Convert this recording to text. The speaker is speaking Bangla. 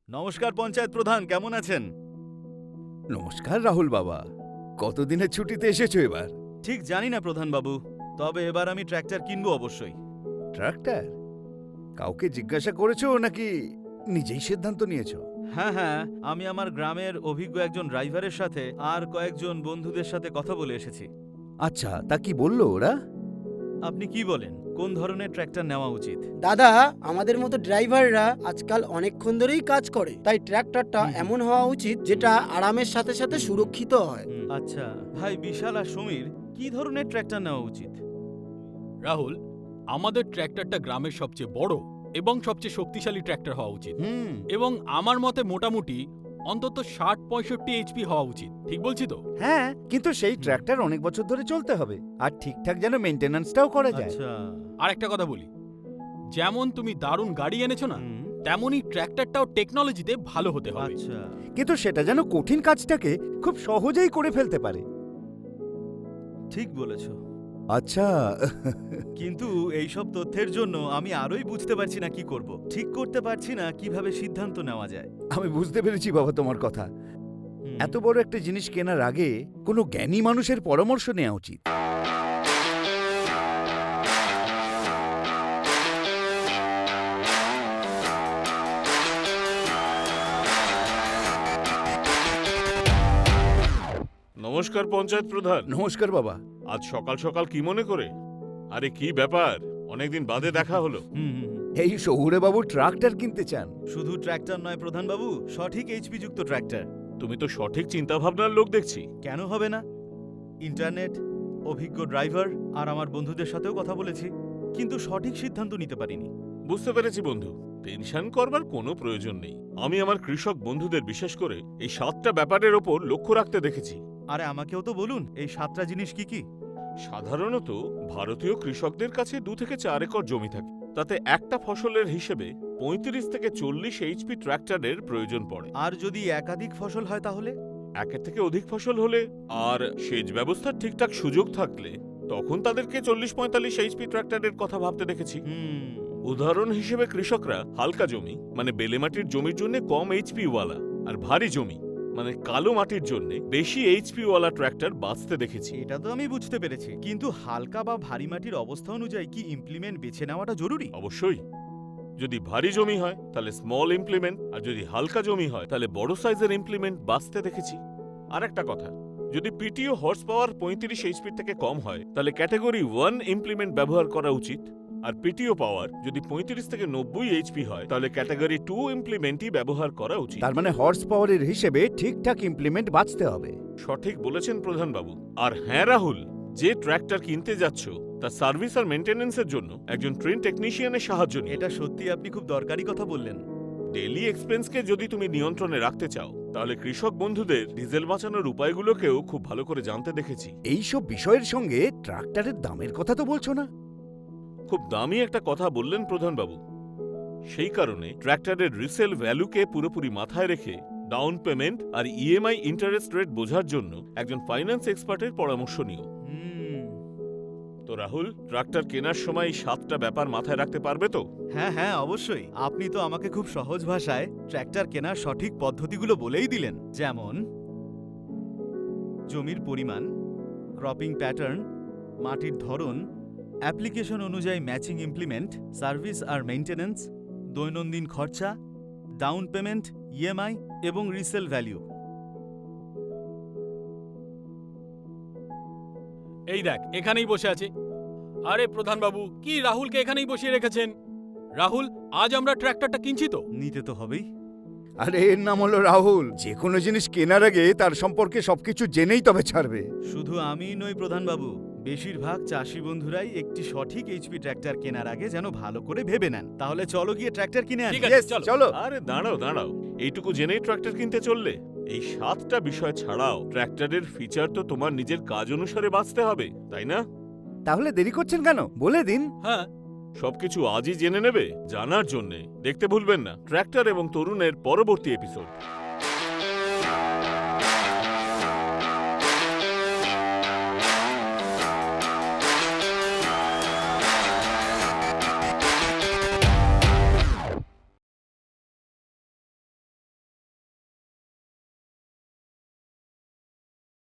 নমস্কার পঞ্চায়েত প্রধান, কেমন আছেন? নমস্কার রাহুল বাবা, কতদিনের ছুটিতে এসেছো এবার? ঠিক জানি না প্রধান বাবু, তবে এবার আমি ট্র্যাক্টর কিনবো অবশ্যই। ট্রাক্টর? কাউকে জিজ্ঞাসা করেছো নাকি নিজেই সিদ্ধান্ত নিয়েছো? হ্যাঁ হ্যাঁ, আমি আমার গ্রামের অভিজ্ঞ একজন ড্রাইভারের সাথে আর কয়েকজন বন্ধুদের সাথে কথা বলে এসেছি। আচ্ছা, তা কি বললো ওরা? আপনি কি বলেন, কোন ধরনের ট্র্যাক্টর নেওয়া উচিত? দাদা, আমাদের মতো ড্রাইভাররা আজকাল অনেকক্ষণ ধরেই কাজ করে, তাই ট্র্যাক্টরটা এমন হওয়া উচিত যেটা আরামের সাথে সাথে সুরক্ষিত হয়। আচ্ছা ভাই বিশাল আর সমীর, কি ধরনের ট্র্যাক্টর নেওয়া উচিত? রাহুল, আমাদের ট্র্যাক্টরটা গ্রামের সবচেয়ে বড় এবং সবচেয়ে শক্তিশালী ট্র্যাক্টর হওয়া উচিত এবং আমার মতে মোটামুটি অন্তত ৬০-৬৫ এইচপি হওয়া উচিত। ঠিক বলছি তো? হ্যাঁ, কিন্তু সেই ট্রাক্টর অনেক বছর ধরে চলতে হবে আর ঠিকঠাক যেন মেইনটেনেন্সটাও করা যায়। আচ্ছা। আর একটা কথা বলি, যেমন তুমি দারুণ গাড়ি এনেছো না, হুম, তেমনই ট্র্যাক্টরটাও টেকনোলজিতে ভালো হতে হবে। আচ্ছা কিন্তু সেটা যেন কঠিন কাজটাকে খুব সহজেই করে ফেলতে পারে। ঠিক বলেছো, আচ্ছা, কিন্তু এই সব তথ্যের জন্য আমি আরোই বুঝতে পারছি না কি করব। ঠিক করতে পারছি না কিভাবে সিদ্ধান্ত নেওয়া যায়। আমি বুঝতে পেরেছি বাবা তোমার কথা। হুম, এত বড় একটা জিনিস কেনার আগে কোনো জ্ঞানী মানুষের পরামর্শ নেওয়া উচিত। নমস্কার পঞ্চায়েত প্রধান। নমস্কার বাবা। আজ সকাল সকাল কি মনে করে? আরে কি ব্যাপার, অনেকদিন বাদে দেখা হলো। হুম, হুম, হুম। এই শহুরে বাবু ট্রাক্টর কিনতে চান। শুধু ট্র্যাক্টর নয় প্রধান বাবু, সঠিক এইচপি যুক্ত ট্র্যাক্টর। তুমি তো সঠিক চিন্তা ভাবনার লোক দেখছি। কেন হবে না? ইন্টারনেট, অভিজ্ঞ ড্রাইভার আর আমার বন্ধুদের সাথেও কথা বলেছি, কিন্তু সঠিক সিদ্ধান্ত নিতে পারিনি। বুঝতে পেরেছি বন্ধু, টেনশন করবার কোনো প্রয়োজন নেই। আমি আমার কৃষক বন্ধুদের বিশেষ করে এই ৭টা ব্যাপারের ওপর লক্ষ্য রাখতে দেখেছি। আরে আমাকেও তো বলুন, এই ৭টা জিনিস কি কি? সাধারণত ভারতীয় কৃষকদের কাছে ২ থেকে ৪ একর জমি থাকে, তাতে একটা ফসলের হিসেবে ৩৫ থেকে ৪০ এইচপি ট্র্যাক্টরের প্রয়োজন পড়ে। আর যদি একাধিক ফসল হয় তাহলে? একের থেকে অধিক ফসল হলে আর সেচ ব্যবস্থার ঠিকঠাক সুযোগ থাকলে তখন তাদেরকে ৪০-৪৫ এইচপি ট্র্যাক্টরের কথা ভাবতে দেখেছি। হুম, উদাহরণ হিসেবে কৃষকরা হালকা জমি মানে বেলে মাটির জমির জন্য কম এইচপি ওয়ালা আর ভারী জমি মানে কালো মাটির জন্য বেশি এইচপি ওয়ালা ট্র্যাক্টর বাঁচতে দেখেছি। এটা তো আমি বুঝতে পেরেছি, কিন্তু হালকা বা ভারী মাটির অবস্থা অনুযায়ী কি ইমপ্লিমেন্ট বেছে নেওয়াটা জরুরি? অবশ্যই, যদি ভারী জমি হয় তাহলে স্মল ইমপ্লিমেন্ট, আর যদি হালকা জমি হয় তাহলে বড় সাইজের ইমপ্লিমেন্ট বাঁচতে দেখেছি। আর একটা কথা, যদি পিটিও হর্স পাওয়ার ৩৫ এইচপি থেকে কম হয় তাহলে ক্যাটাগরি 1 ইমপ্লিমেন্ট ব্যবহার করা উচিত, আর পিটিও পাওয়ার যদি ৩৫ থেকে ৯০ এইচপি হয় তাহলে ক্যাটাগরি 2 ইমপ্লিমেন্টই ব্যবহার করা উচিত। তার মানে হর্স পাওয়ারের হিসেবে ঠিকঠাক ইমপ্লিমেন্ট বাঁচতে হবে। সঠিক বলেছেন প্রধানবাবু। আর হ্যাঁ রাহুল, যে ট্র্যাক্টর কিনতে যাচ্ছ তার সার্ভিস আর মেনটেন্যান্সের জন্য একজন ট্রেন টেকনিশিয়ানের সাহায্য নিও। এটা সত্যি আপনি খুব দরকারি কথা বললেন। ডেইলি এক্সপেন্সকে যদি তুমি নিয়ন্ত্রণে রাখতে চাও তাহলে কৃষক বন্ধুদের ডিজেল বাঁচানোর উপায়গুলোকেও খুব ভালো করে জানতে দেখেছি। এইসব বিষয়ের সঙ্গে ট্রাক্টরের দামের কথা তো বলছো না? খুব দামি একটা কথা বললেন প্রধানবাবু। সেই কারণে ট্র্যাক্টরের রিসেল ভ্যালুকে পুরোপুরি মাথায় রেখে ডাউন পেমেন্ট আর ইএমআই ইন্টারেস্ট রেট বোঝার জন্য একজন ফাইন্যান্স এক্সপার্টের পরামর্শ নিও। হুম, তো রাহুল, ট্রাক্টর কেনার সময় ৭টা ব্যাপার মাথায় রাখতে পারবে তো? হ্যাঁ হ্যাঁ অবশ্যই। আপনি তো আমাকে খুব সহজ ভাষায় ট্র্যাক্টর কেনার সঠিক পদ্ধতিগুলো বলেই দিলেন, যেমন জমির পরিমাণ, ক্রপিং প্যাটার্ন, মাটির ধরন, অ্যাপ্লিকেশন অনুযায়ী ম্যাচিং ইমপ্লিমেন্ট, সার্ভিস আর মেইনটেনেন্স, দৈনন্দিন খরচা, ডাউন পেমেন্ট, ইএমআই এবং রিসেল ভ্যালু। এই দেখ, এখানেই বসে আছে। আরে প্রধানবাবু, কি রাহুলকে এখানেই বসিয়ে রেখেছেন? রাহুল, আজ আমরা ট্র্যাক্টরটা কিনছি তো? নিতে তো হবেই। আরে এর নাম হলো রাহুল। যে কোনো জিনিস কেনার আগে তার সম্পর্কে সবকিছু জেনেই তবে ছাড়বে। শুধু আমিই নই প্রধানবাবু, বেশিরভাগ চাষি বন্ধুরাই একটি সঠিক এইচপি ট্র্যাক্টর কেনার আগে যেন ভালো করে ভেবে নেন। তাহলে চলো গিয়ে ট্র্যাক্টর কিনে আনি। ঠিক আছে, Yes, চলো। চলো। আরে দাঁড়াও দাঁড়াও, এইটুকু জেনেই ট্রাক্টর কিনতে চললে? এই ৭টা বিষয় ছাড়াও ট্র্যাক্টরের ফিচার তো তোমার নিজের কাজ অনুসারে বাঁচতে হবে, তাই না? তাহলে দেরি করছেন কেন, বলে দিন। হ্যাঁ, সবকিছু আজই জেনে নেবে। জানার জন্যে দেখতে ভুলবেন না ট্র্যাক্টর এবং তরুণের পরবর্তী এপিসোড।